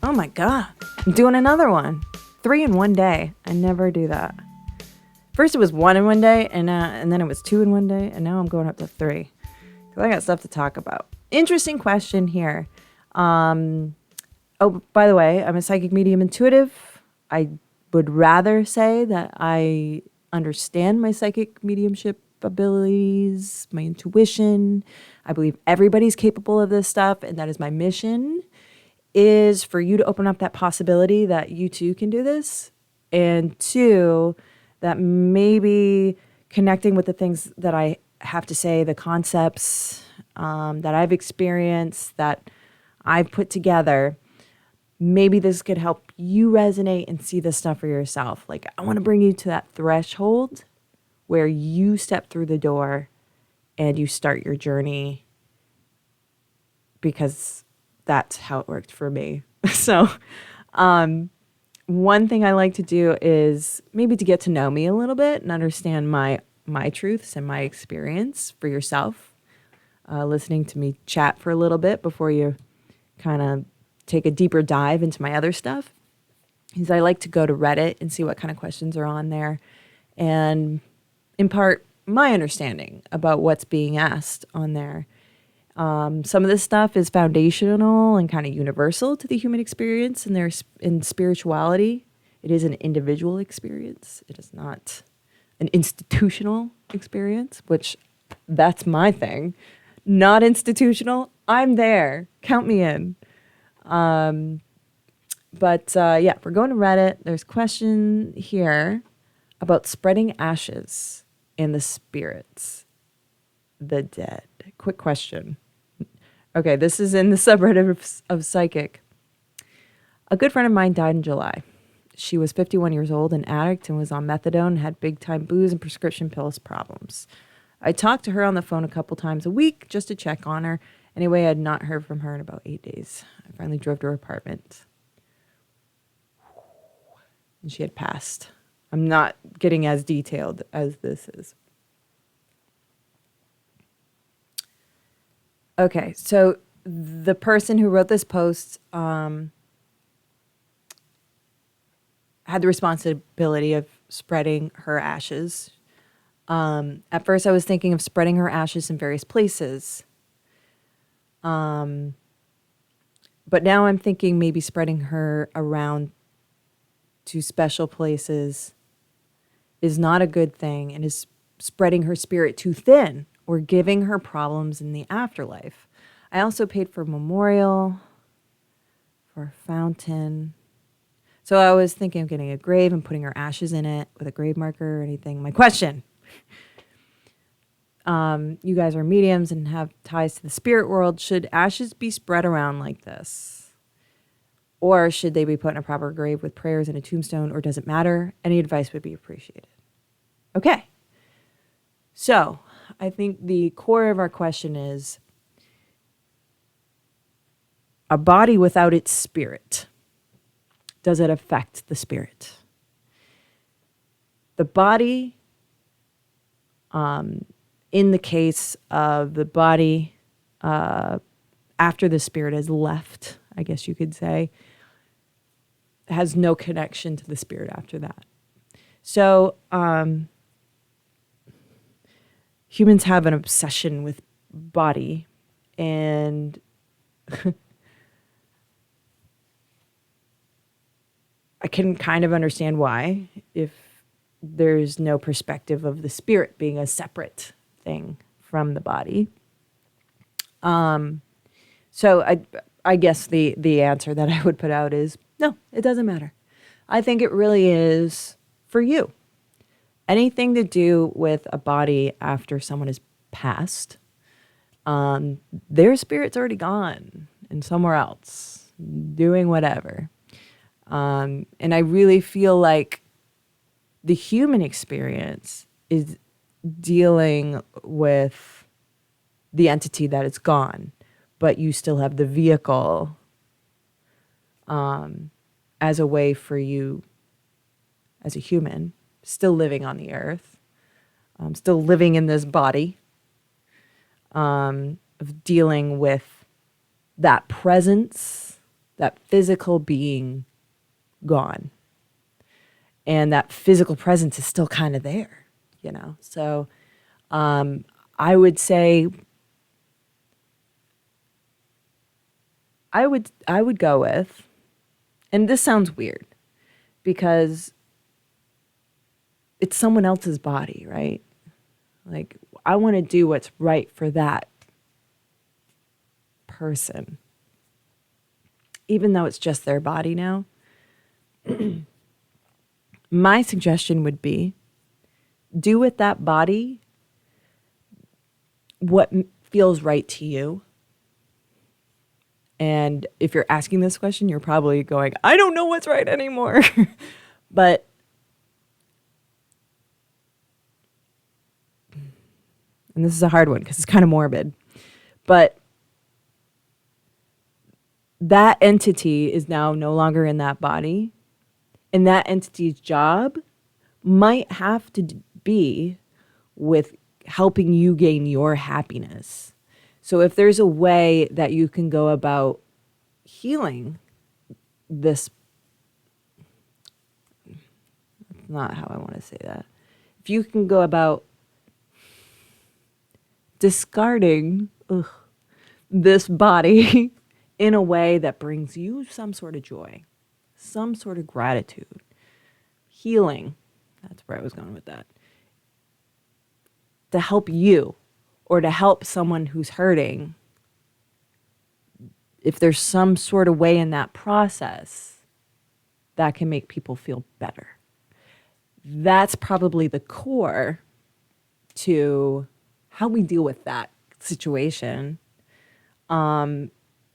Oh my God. I'm doing another one. 3 in one day. I never do that. First it was 1 in one day, and then it was 2 in one day, and now I'm going up to 3. Because I got stuff to talk about. Interesting question here. Oh, by the way, I'm a psychic medium intuitive. I would rather say that I understand my psychic mediumship abilities, my intuition. I believe everybody's capable of this stuff, and that is my mission, is for you to open up that possibility that you too can do this. And 2, that maybe connecting with the things that I have to say, the concepts that I've experienced, that I've put together, maybe this could help you resonate and see this stuff for yourself. Like, I want to bring you to that threshold where you step through the door and you start your journey, because that's how it worked for me. So, one thing I like to do is maybe to get to know me a little bit and understand my truths and my experience for yourself. Listening to me chat for a little bit before you kind of take a deeper dive into my other stuff. Is I like to go to Reddit and see what kind of questions are on there and impart my understanding about what's being asked on there. Some of this stuff is foundational and kind of universal to the human experience, and there's in spirituality. It is an individual experience. It is not an institutional experience, which that's my thing. Not institutional. I'm there. Count me in. Yeah, we're going to Reddit. There's a question here about spreading ashes in the spirits, the dead. Quick question. Okay, this is in the subreddit of Psychic. A good friend of mine died in July. She was 51 years old, an addict, and was on methadone, and had big-time booze and prescription pills problems. I talked to her on the phone a couple times a week just to check on her. Anyway, I had not heard from her in about 8 days. I finally drove to her apartment, and she had passed. I'm not getting as detailed as this is. Okay, so the person who wrote this post had the responsibility of spreading her ashes. At first, I was thinking of spreading her ashes in various places. But now I'm thinking maybe spreading her around to special places is not a good thing, and is spreading her spirit too thin, or giving her problems in the afterlife. I also paid for a memorial, for a fountain. So I was thinking of getting a grave and putting her ashes in it with a grave marker or anything. My question, you guys are mediums and have ties to the spirit world. Should ashes be spread around like this? Or should they be put in a proper grave with prayers and a tombstone, or does it matter? Any advice would be appreciated. Okay. So I think the core of our question is a body without its spirit. Does it affect the spirit? The body, in the case of the body after the spirit has left, I guess you could say, has no connection to the spirit after that. So humans have an obsession with body, and I can kind of understand why, if there's no perspective of the spirit being a separate thing from the body. So I guess the answer that I would put out is no, it doesn't matter. I think it really is for you. Anything to do with a body after someone has passed, their spirit's already gone and somewhere else doing whatever. And I really feel like the human experience is dealing with the entity that is gone, but you still have the vehicle as a way for you as a human, still living on the earth, still living in this body, of dealing with that presence that physical being gone. And that physical presence is still kind of there, you know? So I would say I would go with, and this sounds weird because it's someone else's body, right? Like, I want to do what's right for that person, even though it's just their body now. My suggestion would be do with that body what feels right to you. And if you're asking this question, you're probably going, I don't know what's right anymore. But and this is a hard one because it's kind of morbid, but that entity is now no longer in that body. And that entity's job might have to be with helping you gain your happiness. So if there's a way that you can go about healing this, that's not how I want to say that. If you can go about discarding this body in a way that brings you some sort of joy, some sort of gratitude, healing, that's where I was going with that, to help you or to help someone who's hurting, if there's some sort of way in that process that can make people feel better. That's probably the core to how we deal with that situation. And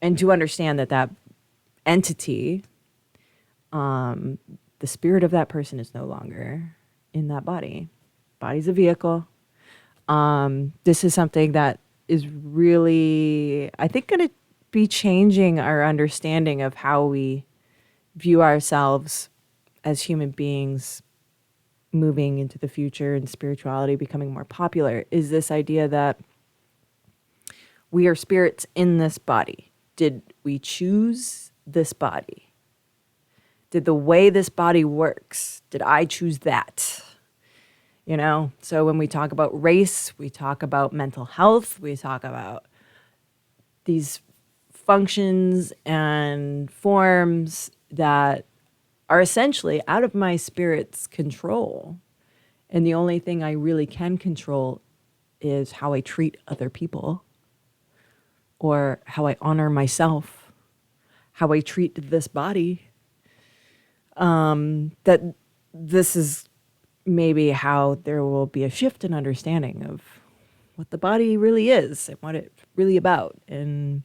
to understand that that entity, the spirit of that person is no longer in that body. Body's a vehicle. This is something that is really, I think, going to be changing our understanding of how we view ourselves as human beings moving into the future and spirituality becoming more popular, is this idea that we are spirits in this body. Did we choose this body? Did the way this body works, did I choose that? You know, so when we talk about race, we talk about mental health, we talk about these functions and forms that are essentially out of my spirit's control. And the only thing I really can control is how I treat other people, or how I honor myself, how I treat this body. That this is maybe how there will be a shift in understanding of what the body really is and what it's really about. And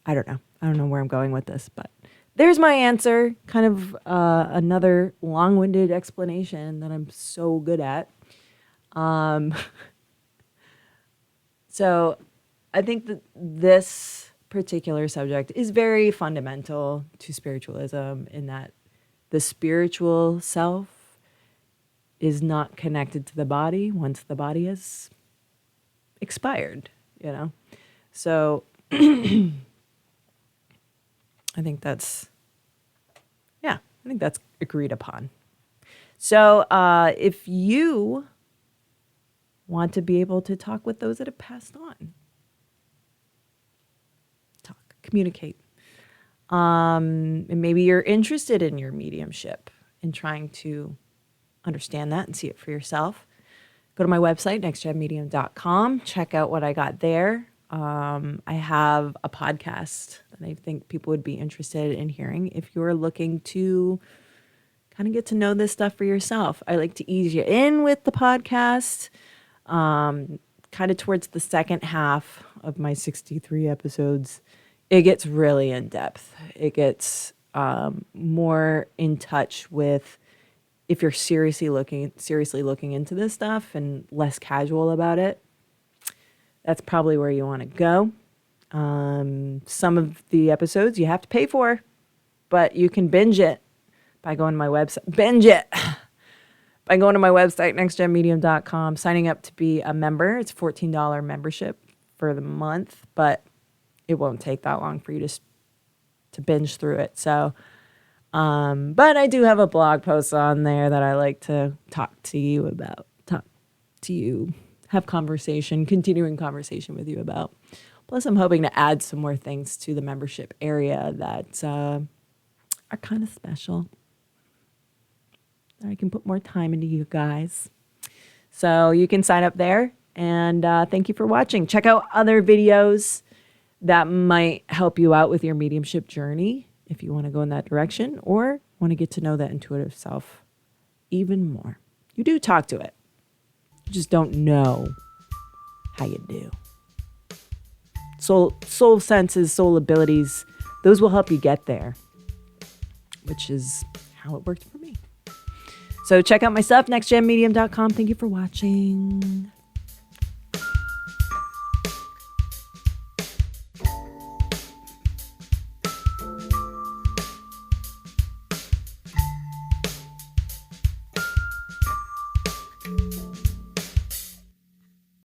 I don't know where I'm going with this, but there's my answer. Kind of another long-winded explanation that I'm so good at. So I think that this particular subject is very fundamental to spiritualism, in that the spiritual self is not connected to the body once the body has expired, you know? So I think that's agreed upon. So if you want to be able to talk with those that have passed on, communicate. And maybe you're interested in your mediumship and trying to understand that and see it for yourself. Go to my website, nextgenmedium.com. Check out what I got there. I have a podcast that I think people would be interested in hearing if you're looking to kind of get to know this stuff for yourself. I like to ease you in with the podcast, kind of towards the second half of my 63 episodes. It gets really in depth. It gets more in touch with, if you're seriously looking into this stuff and less casual about it, that's probably where you want to go. Some of the episodes you have to pay for, but you can binge it by going to my website. Binge it by going to my website, nextgenmedium.com, signing up to be a member. It's a $14 membership for the month, but it won't take that long for you to binge through it. So, but I do have a blog post on there that I like to talk to you about, have continuing conversation with you about. Plus, I'm hoping to add some more things to the membership area that are kind of special. I can put more time into you guys. So you can sign up there. And thank you for watching. Check out other videos that might help you out with your mediumship journey if you want to go in that direction or want to get to know that intuitive self even more. You do talk to it. You just don't know how you do. Soul senses, soul abilities, those will help you get there, which is how it worked for me. So check out my stuff, nextgenmedium.com. Thank you for watching.